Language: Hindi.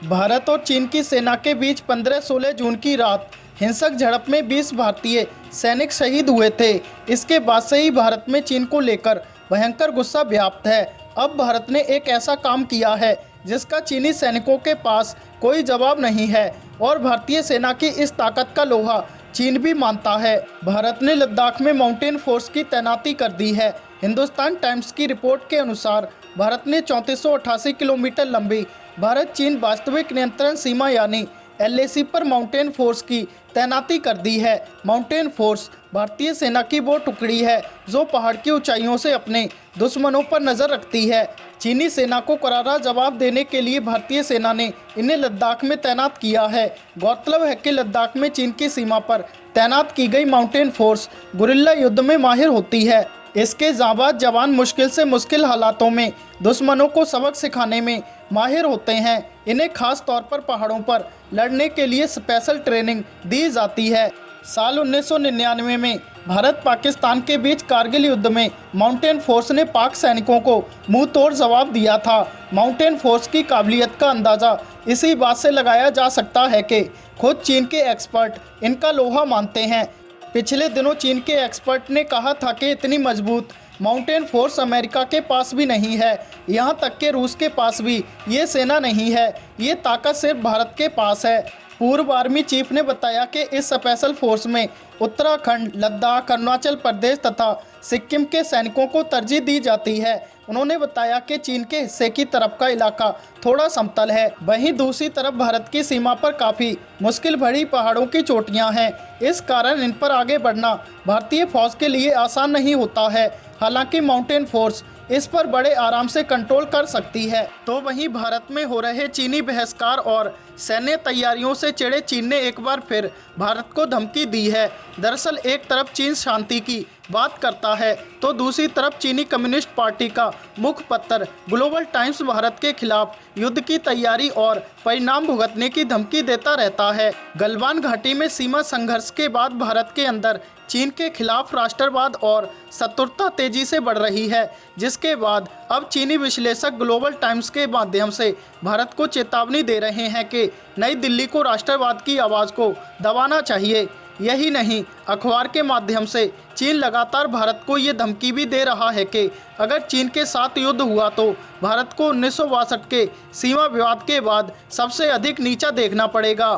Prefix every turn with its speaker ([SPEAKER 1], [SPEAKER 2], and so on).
[SPEAKER 1] भारत और चीन की सेना के बीच 15-16 जून की रात हिंसक झड़प में 20 भारतीय सैनिक शहीद हुए थे। इसके बाद से ही भारत में चीन को लेकर भयंकर गुस्सा व्याप्त है। अब भारत ने एक ऐसा काम किया है जिसका चीनी सैनिकों के पास कोई जवाब नहीं है और भारतीय सेना की इस ताकत का लोहा चीन भी मानता है। भारत ने लद्दाख में माउंटेन फोर्स की तैनाती कर दी है। हिंदुस्तान टाइम्स की रिपोर्ट के अनुसार भारत ने 3488 किलोमीटर लंबी भारत चीन वास्तविक नियंत्रण सीमा यानी LAC पर माउंटेन फोर्स की तैनाती कर दी है। माउंटेन फोर्स भारतीय सेना की वो टुकड़ी है जो पहाड़ की ऊंचाइयों से अपने दुश्मनों पर नजर रखती है। चीनी सेना को करारा जवाब देने के लिए भारतीय सेना ने इन्हें लद्दाख में तैनात किया है। गौरतलब है कि लद्दाख में चीन की सीमा पर तैनात की गई माउंटेन फोर्स गुरिल्ला युद्ध में माहिर होती है। इसके जाबाज जवान मुश्किल से मुश्किल हालातों में दुश्मनों को सबक सिखाने में माहिर होते हैं। इन्हें खास तौर पर पहाड़ों पर लड़ने के लिए स्पेशल ट्रेनिंग दी जाती है। साल 1999 में भारत पाकिस्तान के बीच कारगिल युद्ध में माउंटेन फोर्स ने पाक सैनिकों को मुंह तोड़ जवाब दिया था। माउंटेन फोर्स की काबिलियत का अंदाज़ा इसी बात से लगाया जा सकता है कि खुद चीन के एक्सपर्ट इनका लोहा मानते हैं। पिछले दिनों चीन के एक्सपर्ट ने कहा था कि इतनी मजबूत माउंटेन फोर्स अमेरिका के पास भी नहीं है, यहाँ तक कि रूस के पास भी ये सेना नहीं है। ये ताकत सिर्फ भारत के पास है। पूर्व आर्मी चीफ ने बताया कि इस स्पेशल फोर्स में उत्तराखंड, लद्दाख, अरुणाचल प्रदेश तथा सिक्किम के सैनिकों को तरजीह दी जाती है। उन्होंने बताया कि चीन के हिस्से की तरफ का इलाका थोड़ा समतल है, वहीं दूसरी तरफ भारत की सीमा पर काफ़ी मुश्किल भरी पहाड़ों की चोटियां हैं। इस कारण इन पर आगे बढ़ना भारतीय फौज के लिए आसान नहीं होता है। हालांकि माउंटेन फोर्स इस पर बड़े आराम से कंट्रोल कर सकती है। तो वहीं भारत में हो रहे चीनी बहिष्कार और सैन्य तैयारियों से चिढ़े चीन ने एक बार फिर भारत को धमकी दी है। दरअसल एक तरफ चीन शांति की बात करता है तो दूसरी तरफ चीनी कम्युनिस्ट पार्टी का मुखपत्र ग्लोबल टाइम्स भारत के खिलाफ युद्ध की तैयारी और परिणाम भुगतने की धमकी देता रहता है। गलवान घाटी में सीमा संघर्ष के बाद भारत के अंदर चीन के खिलाफ राष्ट्रवाद और शत्रुता तेजी से बढ़ रही है, जिसके बाद अब चीनी विश्लेषक ग्लोबल टाइम्स के माध्यम से भारत को चेतावनी दे रहे हैं कि नई दिल्ली को राष्ट्रवाद की आवाज़ को दबाना चाहिए। यही नहीं, अखबार के माध्यम से चीन लगातार भारत को ये धमकी भी दे रहा है कि अगर चीन के साथ युद्ध हुआ तो भारत को 1962 के सीमा विवाद के बाद सबसे अधिक नीचा देखना पड़ेगा।